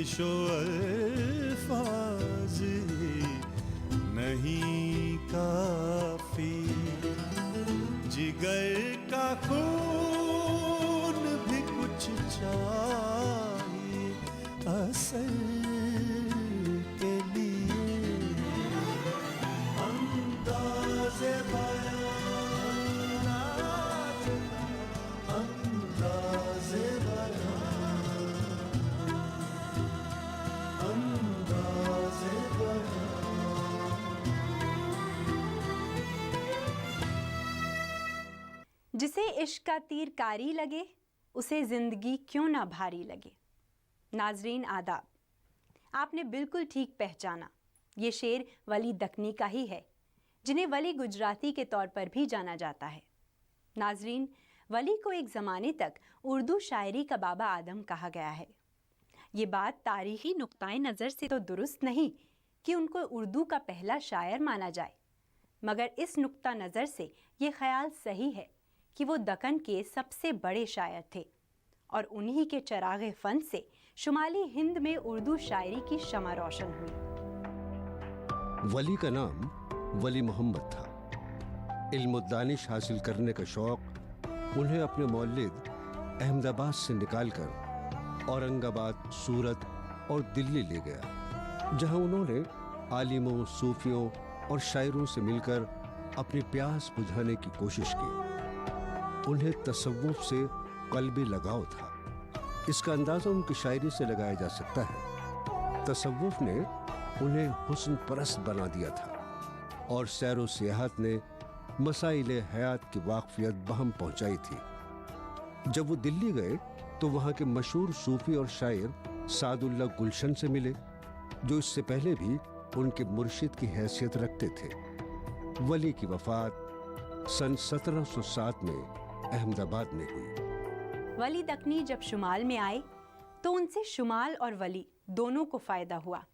निशो अल्फाज नहीं काफी, जिगर का खून भी कुछ चाहिए असल के लिए। अंदाज़े बयान, अंदाज़े बयान, अंदाज़े बयान। जिसे इश्क का तीर कारी लगे, उसे जिंदगी क्यों ना भारी लगे। नाजरीन आदाब, आपने बिल्कुल ठीक पहचाना, ये शेर वली दक्नी का ही है, जिन्हें वली गुजराती के तौर पर भी जाना जाता है। नाजरीन, वली को एक ज़माने तक उर्दू शायरी का बाबा आदम कहा गया है। ये बात तारीख़ी नुक्ताए नज़र से तो दुरुस्त नहीं कि उनको उर्दू का पहला शायर माना जाए, मगर इस नुक्ता नज़र से ये ख्याल सही है कि वो दक्कन के सबसे बड़े शायर थे और उन्हीं के चरागे फ़न से शुमाली हिंद में उर्दू शायरी की शमा रोशन हुई। वली का नाम वली मोहम्मद था। इल्म दानिश हासिल करने का शौक़ उन्हें अपने मौलिद अहमदाबाद से निकालकर औरंगाबाद, सूरत और दिल्ली ले गया, जहां उन्होंने आलिमों, सूफियों और शायरों से मिलकर अपनी प्यास बुझाने की कोशिश की। उन्हें तसव्वुफ से क़ल्बी लगाव था। इसका अंदाज़ा उनकी शायरी से लगाया जा सकता है। तसव्वुफ ने उन्हें हुस्न परस्त बना दिया था और सैरो सियाहत ने मसाइले हयात की वाक़फ़ियत बहम पहुंचाई थी। जब वो दिल्ली गए तो वहाँ के मशहूर सूफ़ी और शायर सादुल्लाह गुलशन से मिले, जो इससे पहले भी उनके मुर्शिद की हैसियत रखते थे। वली की वफ़ात सन 1707 में अहमदाबाद में हुई। वली दक्नी जब शुमाल में आए तो उनसे शुमाल और वली दोनों को फ़ायदा हुआ।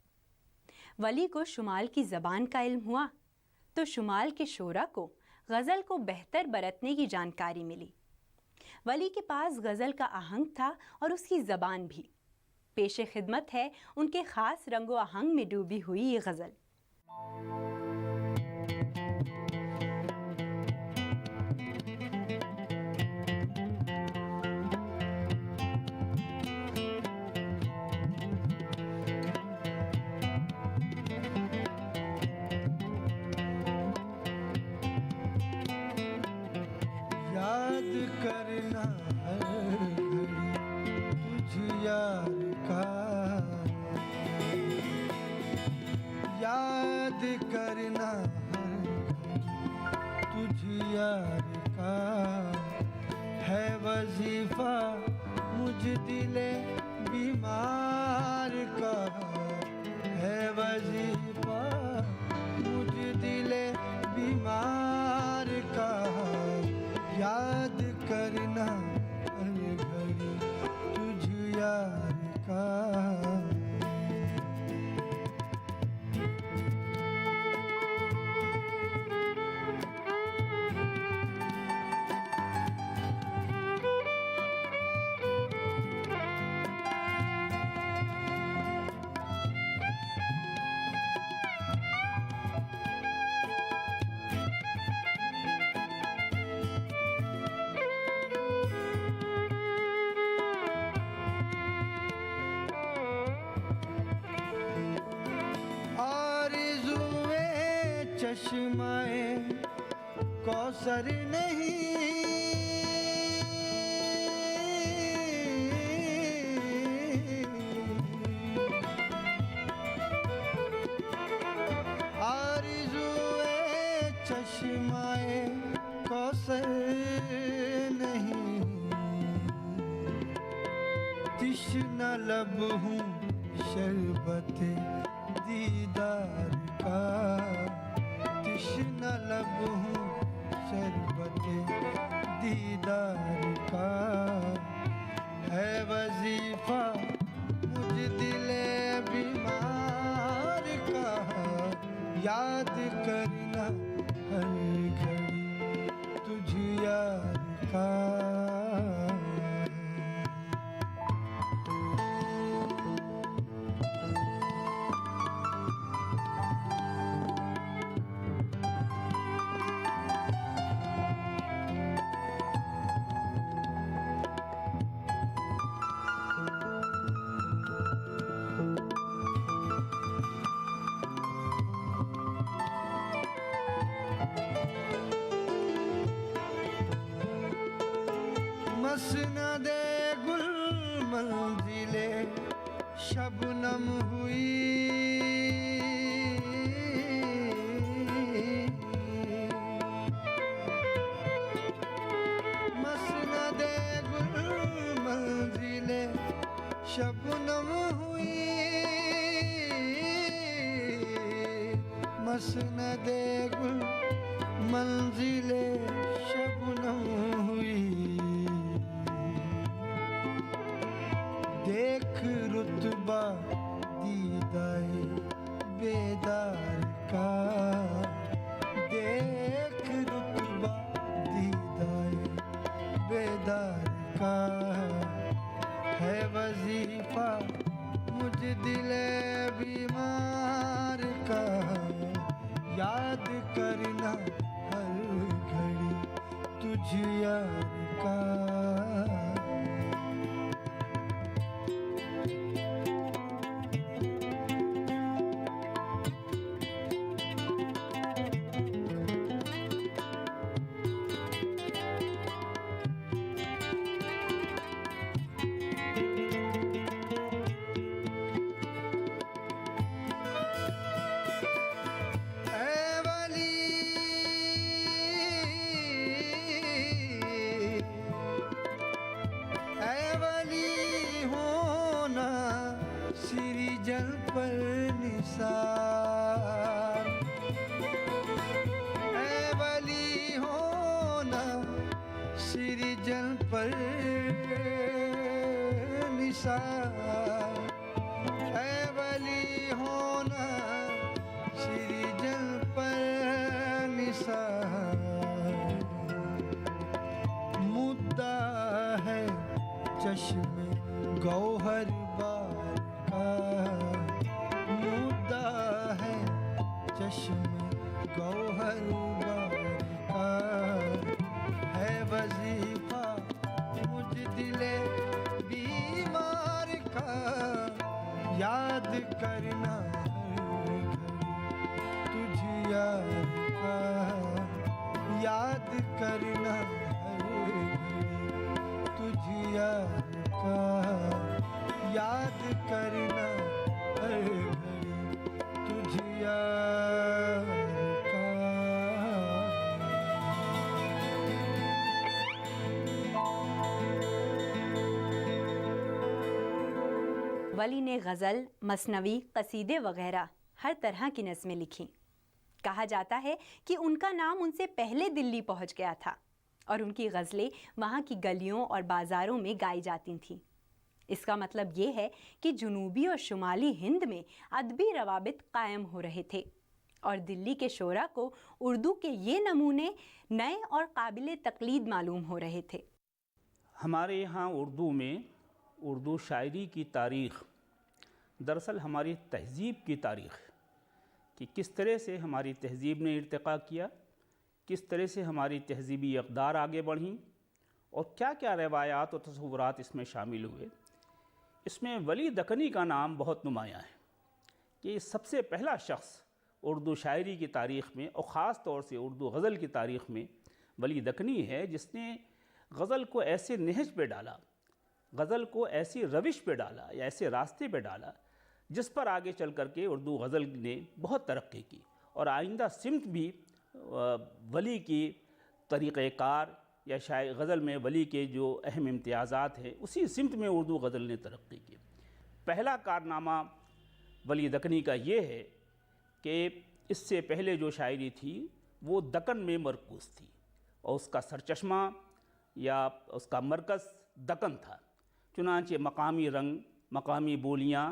वली को शुमाल की ज़बान का इल्म हुआ तो शुमाल के शोरा को गज़ल को बेहतर बरतने की जानकारी मिली। वली के पास गज़ल का आहंग था और उसकी ज़बान भी। पेशे खिदमत है उनके ख़ास रंगो आहंग में डूबी हुई ये गज़ल। याद करना हर घड़ी तुझ यार का, याद करना हर घड़ी तुझ यार का, है वजीफा मुझ दिले बीमार का, है वजीफा मुझ दिले बीमार का, याद करना हर घड़ी तुझ यार का। चश्माए कौसर नहीं, आरज़ुए चश्माए कौसर नहीं, तिश्ना लब हूँ शरबते दीदार का, तिश्ना लब हूँ शरबते दीदार का, है वजीफा मुझ दिले बीमार का, याद करना हर घड़ी तुझ यार का। मसनदे गुल मंजिले शबनम हुई, मसनदे गुल मंजिले शबनम हुई, मसनदे गुल मंजिले शबनम हुई। देख रुतबा दीदाए बेदार का, देख रुतबा दीदाए बेदार का, है वजीफा मुझ दिले बीमार का, याद करना हर घड़ी तुझ यार का। मुद्दा है चश्मे गौहर बार का, मुद्दा है चश्मे गौहर बार का, है वजीफा मुझ दिले बीमार का, याद करना तुझ यार का, याद करना तुझ यार का, याद करना हर घड़ी तुझ यार का। वली ने गज़ल, मसनवी, कसीदे वगैरह हर तरह की नज़में लिखीं। कहा जाता है कि उनका नाम उनसे पहले दिल्ली पहुंच गया था और उनकी गज़लें वहाँ की गलियों और बाज़ारों में गाई जाती थीं। इसका मतलब ये है कि जुनूबी और शुमाली हिंद में अदबी रवाबित कायम हो रहे थे और दिल्ली के शोरा को उर्दू के ये नमूने नए और काबिल तक़लीद मालूम हो रहे थे। हमारे यहाँ उर्दू में उर्दू शायरी की तारीख़ दरअसल हमारी तहज़ीब की तारीख़, कि किस तरह से हमारी तहज़ीब ने इर्तिक़ा किया, किस तरह से हमारी तहज़ीबी अक़दार आगे बढ़ीं और क्या क्या रवायात और तसव्वुरात इसमें शामिल हुए। इसमें वली दक्कनी का नाम बहुत नुमायाँ है कि सबसे पहला शख्स उर्दू शायरी की तारीख़ में और ख़ास तौर से उर्दू गज़ल की तारीख़ में वली दक्कनी है, जिसने गज़ल को ऐसे नहज पे डाला, गज़ल को ऐसी रविश पे डाला या ऐसे रास्ते पे डाला जिस पर आगे चल कर के उर्दू गज़ल ने बहुत तरक्की की और आइंदा सिमत भी वली की तरीक़ेकार या शायद गज़ल में वली के जो अहम इम्तियाज़ात हैं उसी सिमत में उर्दू गज़ल ने तरक्की की। पहला कारनामा वली दक्कनी का ये है कि इससे पहले जो शायरी थी वो दक्कन में मरकूज़ थी और उसका सरचश्मा या उसका मरकज़ दक्कन था। चुनांचे मकामी रंग, मकामी बोलियाँ,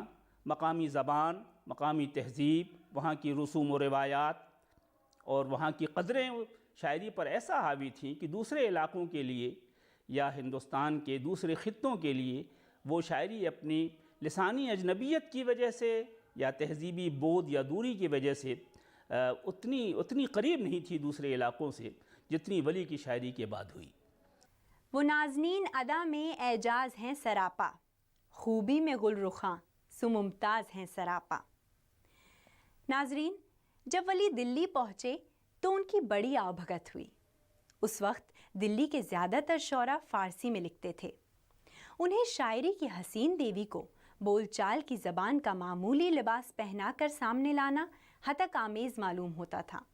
मकामी ज़बान, मकामी तहज़ीब, वहाँ की रसूम व रिवायात और वहाँ की क़दरें शायरी पर ऐसा हावी थी कि दूसरे इलाक़ों के लिए या हिंदुस्तान के दूसरे ख़ित्तों के लिए वो शायरी अपनी लिसानी अजनबियत की वजह से या तहज़ीबी बोध या दूरी की वजह से उतनी करीब नहीं थी दूसरे इलाक़ों से जितनी वली की शायरी के बाद हुई। वो नाज़नीन अदा में एजाज़ हैं सरापा, खूबी में गुलरुखां सो मुमताज़ हैं सरापा। नाजरीन, जब वली दिल्ली पहुँचे तो उनकी बड़ी आवभगत हुई। उस वक्त दिल्ली के ज़्यादातर शौरा फ़ारसी में लिखते थे। उन्हें शायरी की हसीन देवी को बोलचाल की ज़बान का मामूली लिबास पहनाकर सामने लाना हतक आमेज़ मालूम होता था,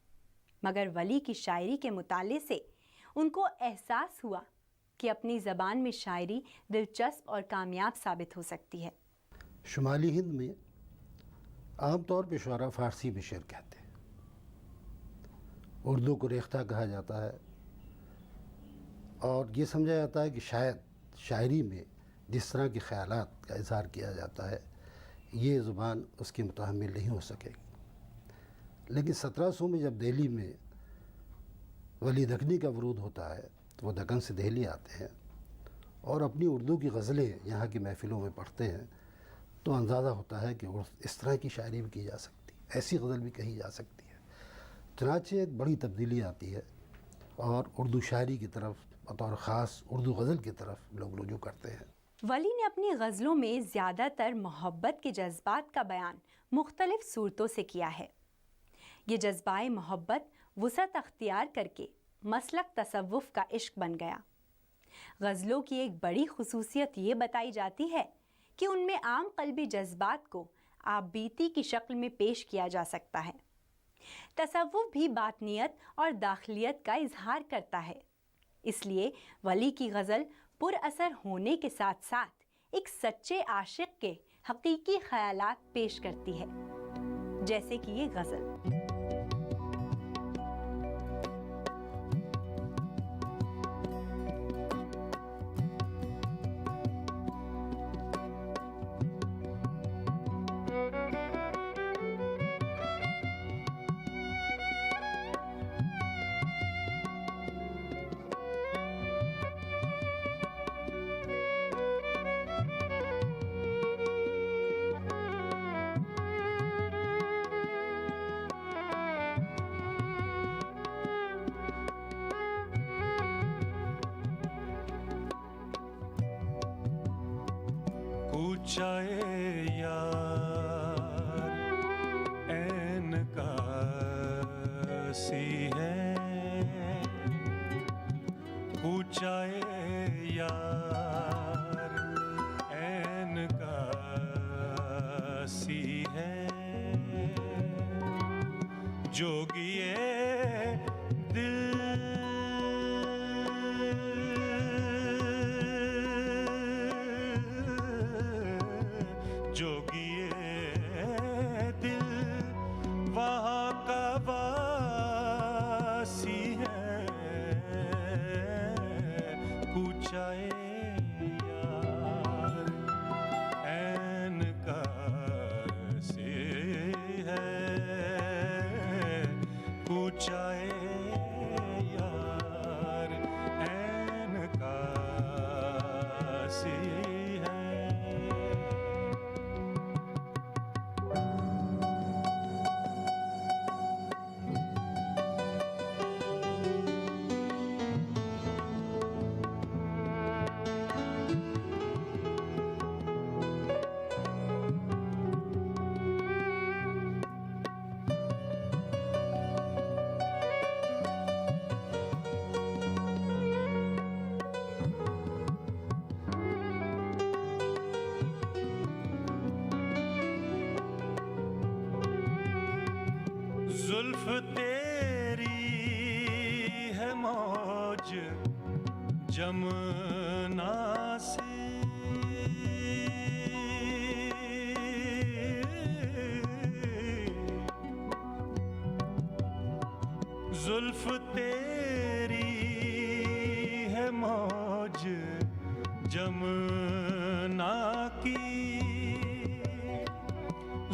मगर वली की शायरी के मुताले से उनको एहसास हुआ कि अपनी ज़बान में शायरी दिलचस्प और कामयाब साबित हो सकती है। शुमाली हिंद में आम तौर पे शुआरा फ़ारसी में शेर कहते हैं। उर्दू को रेख्ता कहा जाता है और ये समझा जाता है कि शायद शायरी में जिस तरह के ख़यालात का इज़हार किया जाता है ये ज़ुबान उसकी मुतहम्मिल नहीं हो सकेगी। लेकिन 1700 में जब दिल्ली में वली दक्कनी का वरूद होता है तो वो दक्कन से दिल्ली आते हैं और अपनी उर्दू की गज़लें यहाँ की महफ़िलों में पढ़ते हैं, तो अंदाज़ा होता है कि इस तरह की शायरी भी की जा सकती है, ऐसी गज़ल भी कही जा सकती है। चनाचे एक बड़ी तब्दीली आती है और उर्दू शायरी की तरफ बतौर ख़ास उर्दू गज़ल की तरफ लोग रुजू करते हैं। वली ने अपनी गज़लों में ज़्यादातर मोहब्बत के जज्बात का बयान मुख्तलिफ सूरतों से किया है। ये जज्बाए मोहब्बत वुसअत अख्तियार करके मसलक तसव्वुफ़ का इश्क बन गया। गज़लों की एक बड़ी खुसूसियत ये बताई जाती है कि उनमें आम क़ल्बी जज्बात को आपबीती की शक्ल में पेश किया जा सकता है। तसव्वुफ़ भी बातनियत और दाखिलियत का इजहार करता है, इसलिए वली की गज़ल पुरअसर होने के साथ साथ एक सच्चे आशिक के हकीकी ख़यालात पेश करती है, जैसे कि ये गज़ल। पूछाए यार ऐन कासी है, पूछाए यार ऐन कासी है, जोगिए जुल्फ तेरी है मौज जमुना से, जुल्फ तेरी है मौज जमुना की,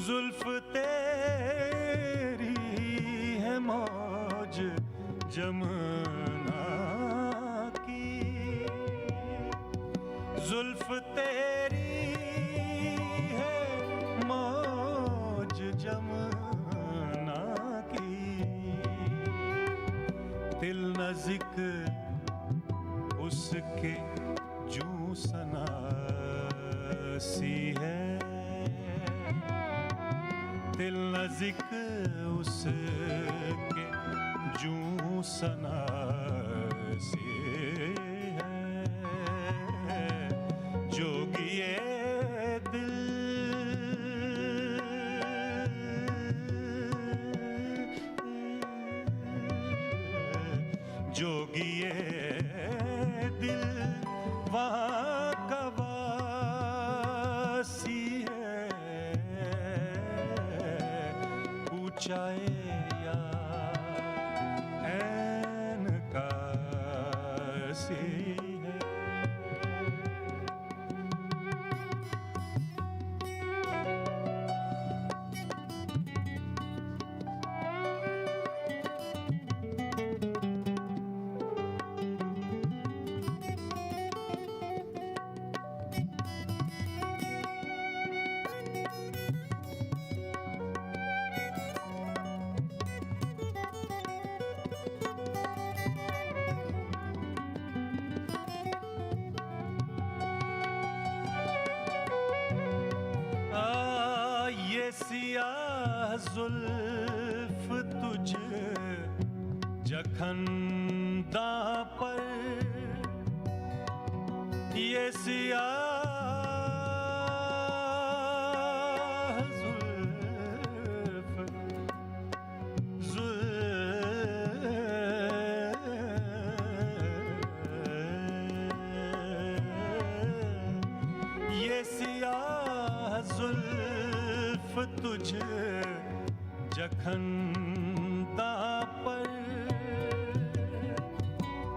जुल्फ तेरी है मौज जमुना की, जुल्फ तेरी है मौज जमुना की, दिल नज़िक उसके जूं सनासी है, दिल नज़िक उसके जूं सनासी वहाँ का वासी है, पूछाए या ऐन का सी है। ये सियाह जुल्फ तुझे जखंदा पर, ये सियाह जुल्फ ये सियाह जुल्फ तुझे जखंदा पर,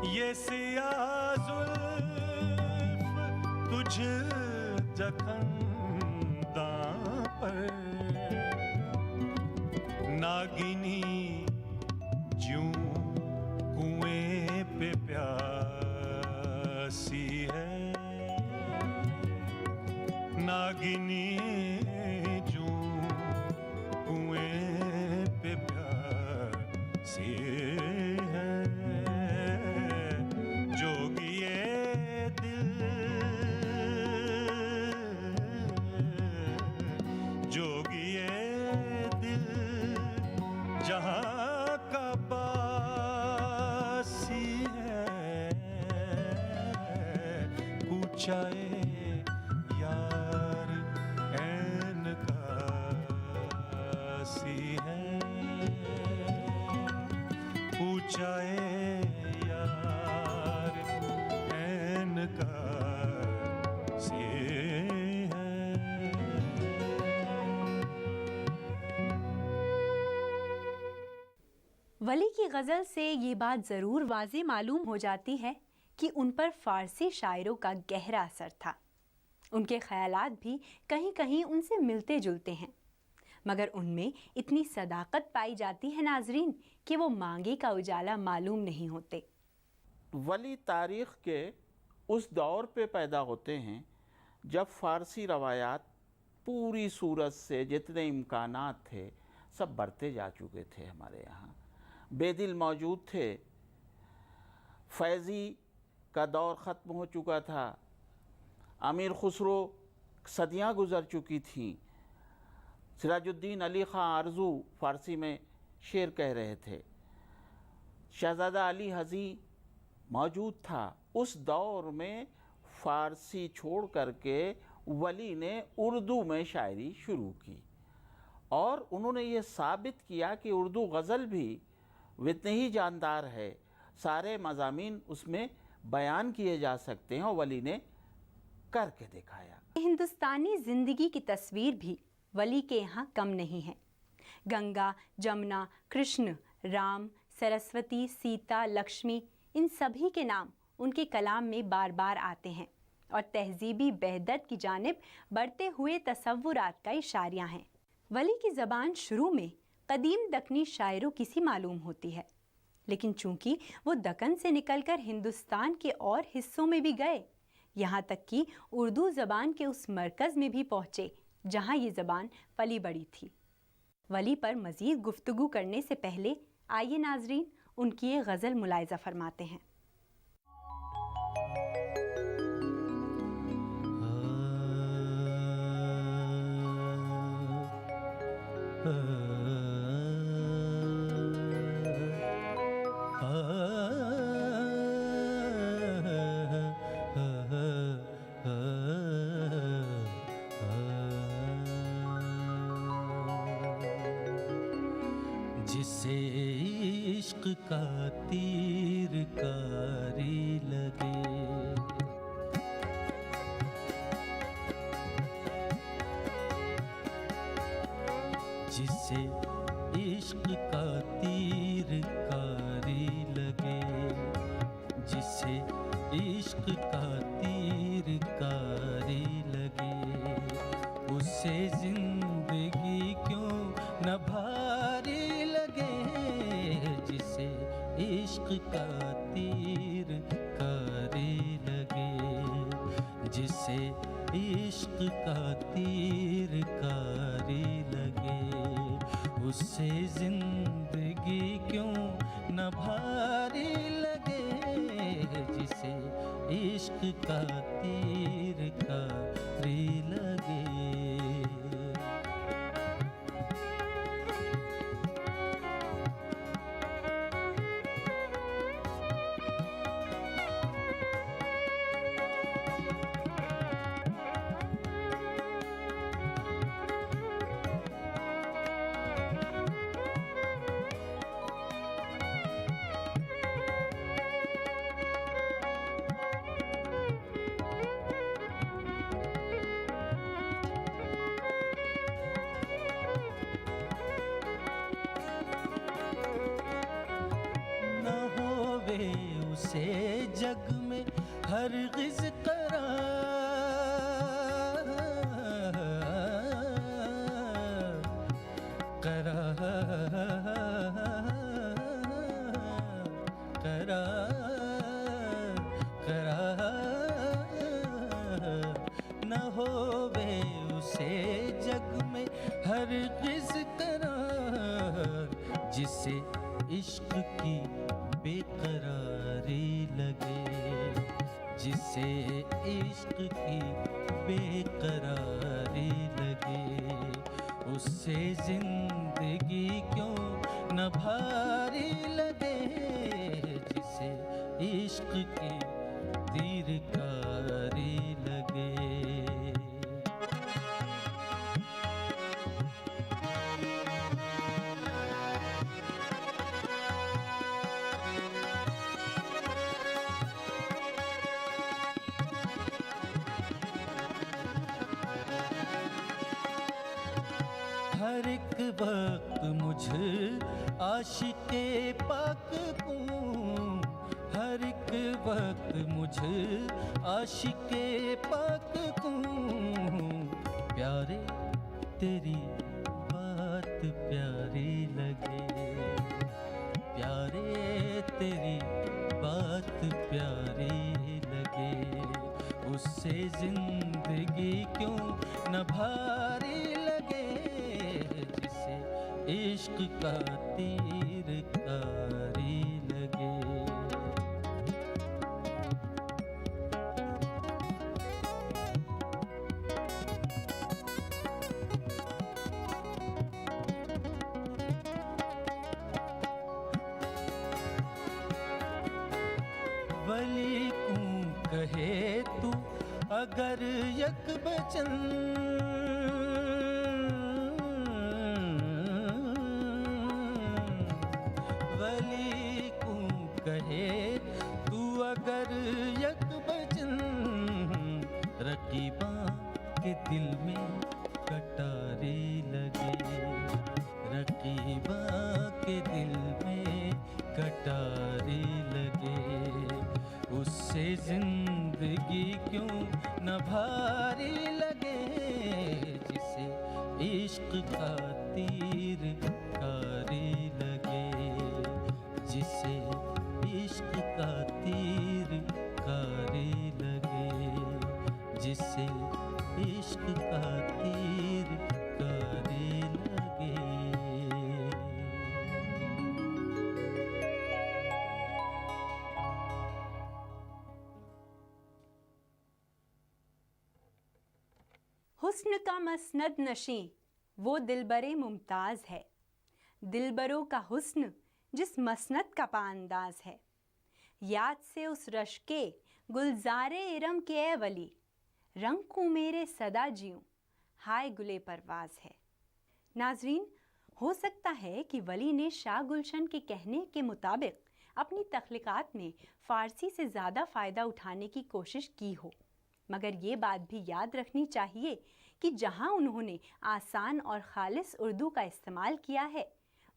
ये सियाह जुल्फ तुझे जखंदा पर, नागिनी ज्यों कुएं पे प्यासी है, नागिनी पूछाए यार ऐन का सी है, पूछाए यार ऐन का सी है। वली की गज़ल से ये बात ज़रूर वाज़े मालूम हो जाती है कि उन पर फ़ारसी शायरों का गहरा असर था। उनके ख़यालात भी कहीं कहीं उनसे मिलते जुलते हैं, मगर उनमें इतनी सदाकत पाई जाती है नाजरीन कि वो मांगे का उजाला मालूम नहीं होते। वली तारीख़ के उस दौर पे पैदा होते हैं जब फ़ारसी रवायात पूरी सूरत से जितने इम्कानात थे सब बढ़ते जा चुके थे। हमारे यहाँ बेदिल मौजूद थे, फैज़ी का दौर ख़त्म हो चुका था, अमीर खुसरो सदियाँ गुज़र चुकी थीं, सिराजुद्दीन अली ख़ां आरज़ू फ़ारसी में शेर कह रहे थे, शहज़ादा अली हज़ी मौजूद था। उस दौर में फ़ारसी छोड़ करके वली ने उर्दू में शायरी शुरू की और उन्होंने ये साबित किया कि उर्दू गज़ल भी इतनी ही जानदार है, सारे मज़ामीन उसमें बयान किए जा सकते हैं और वली ने करके दिखाया। हिंदुस्तानी ज़िंदगी की तस्वीर भी वली के यहाँ कम नहीं है। गंगा, जमुना, कृष्ण, राम, सरस्वती, सीता, लक्ष्मी, इन सभी के नाम उनके कलाम में बार बार आते हैं और तहजीबी बहदत की जानिब बढ़ते हुए तसव्वुरात का इशारियाँ हैं। वली की ज़बान शुरू में कदीम दक्कनी शायरों की सी मालूम होती है, लेकिन चूंकि वो दक्कन से निकलकर हिंदुस्तान के और हिस्सों में भी गए, यहाँ तक कि उर्दू ज़बान के उस मरकज़ में भी पहुँचे जहाँ ये ज़बान पली बड़ी थी। वली पर मज़ीद गुफ्तगू करने से पहले आइए नाजरीन उनकी ये गज़ल मुलाहिज़ा फरमाते हैं। जिसे इश्क का तीर कारी लगे, जिसे इश्क का तीर कारी लगे, जिसे इश्क का तीर कारी लगे, उसे जिंदगी क्यों न भारी लगे, जिसे इश्क का तीर कारी लगे, जिसे इश्क का तीर कारी लगे, उससे जिंदगी क्यों न भारी लगे, जिसे इश्क का तीर कारी लगे। न होवे उसे जग में हरगिज़ करार, न होवे उसे जग में हरगिज़ करार, जिसे इश्क की बेकरारी लगे, जिसे इश्क की बेकरारी लगे, उससे जिंदगी क्यों न भारी लगे, जिसे इश्क की तीरकारी लगे। हर एक वक्त मुझ आशिके पाक को, हर एक वक्त मुझ आशिके पाक को, प्यारे तेरी बात प्यारी लगे, प्यारे तेरी बात प्यारी लगे, उससे जिंदगी क्यों न भारी लगे, जिसे इश्क का तीर कारी लगे। वली को कहे तू अगर यक बचन, वली को कहे तू अगर यक बचन, रकीबा के दिल में कटारी लगे, रकीबा के दिल में कटारी लगे, उससे जिंदगी क्यों न भारी लगे, जिसे इश्क का तीर कारी लगे, जिसे इश्क का तीर कारी लगे, जिसे इश्क का तीर कारी लगे। हुस्न का मसनद नशी वो दिलबरे मुमताज़ है, दिलबरों का हुस्न जिस मसनद का पाअंदाज है, याद से उस रश्के गुलजारे इरम के ए वली, रंग को मेरे सदा जियूं हाय गुले परवाज है। नाजरीन, हो सकता है कि वली ने शाह गुलशन के कहने के मुताबिक अपनी तख्लीक़ात में फ़ारसी से ज़्यादा फ़ायदा उठाने की कोशिश की हो, मगर ये बात भी याद रखनी चाहिए कि जहां उन्होंने आसान और खालिस उर्दू का इस्तेमाल किया है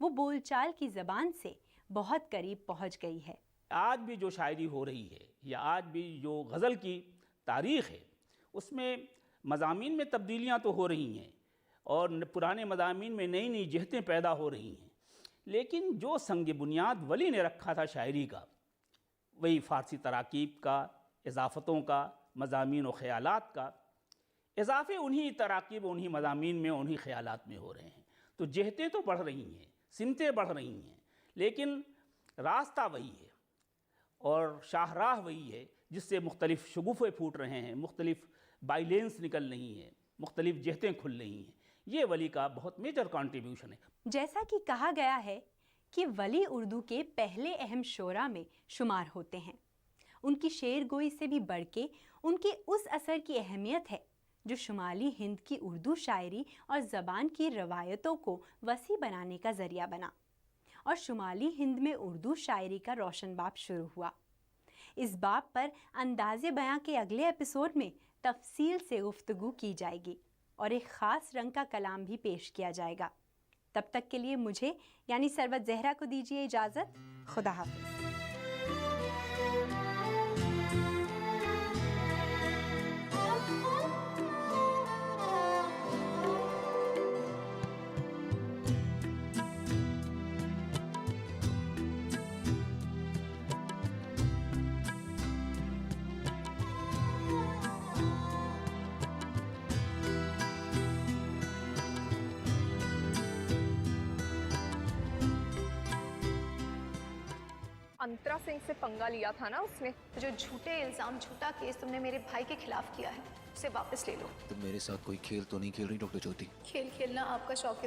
वो बोलचाल की ज़बान से बहुत करीब पहुंच गई है। आज भी जो शायरी हो रही है या आज भी जो गज़ल की तारीख़ है उसमें मज़ामीन में तब्दीलियाँ तो हो रही हैं और पुराने मज़ामीन में नई नई जहतें पैदा हो रही हैं, लेकिन जो संग बुनियाद वली ने रखा था शायरी का वही फ़ारसी तराकीब का, इज़ाफ़तों का, मज़ामीन और ख़यालात का। इज़ाफ़े उन्हीं तराकीब, उन्हीं मज़ामीन में, उन्हीं ख़यालात में हो रहे हैं। तो जहतें तो बढ़ रही हैं, सिमतें बढ़ रही हैं, लेकिन रास्ता वही है और शाहराह वही है जिससे मुख्तलिफ़ शगुफ़े फूट रहे हैं, मुख्तलिफ़ बाइलेंस निकल रही हैं, मुख्तलिफ़ जहतें खुल रही हैं। ये वली का बहुत मेजर कंट्रीब्यूशन है। जैसा कि कहा गया है कि वली उर्दू के पहले अहम शोरा में शुमार होते हैं। उनकी शेर गोई से भी बढ़ के उनके उस असर की अहमियत है जो शुमाली हिंद की उर्दू शायरी और ज़बान की रवायतों को वसी बनाने का ज़रिया बना और शुमाली हिंद में उर्दू शायरी का रोशन बाब शुरू हुआ। इस बाब पर अंदाज़े बयां के अगले एपिसोड में तफसील से गुफ्तगू की जाएगी और एक ख़ास रंग का कलाम भी पेश किया जाएगा। तब तक के लिए मुझे यानी सरवत ज़हरा को दीजिए इजाज़त। खुदा हाफ़िज़। अंतरा सिंह से पंगा लिया था ना उसने। जो झूठे इल्जाम, झूठा केस तुमने मेरे भाई के खिलाफ किया है उसे वापस ले लो। तुम मेरे साथ कोई खेल तो नहीं खेल रही डॉक्टर ज्योति? खेल खेलना आपका शौक है।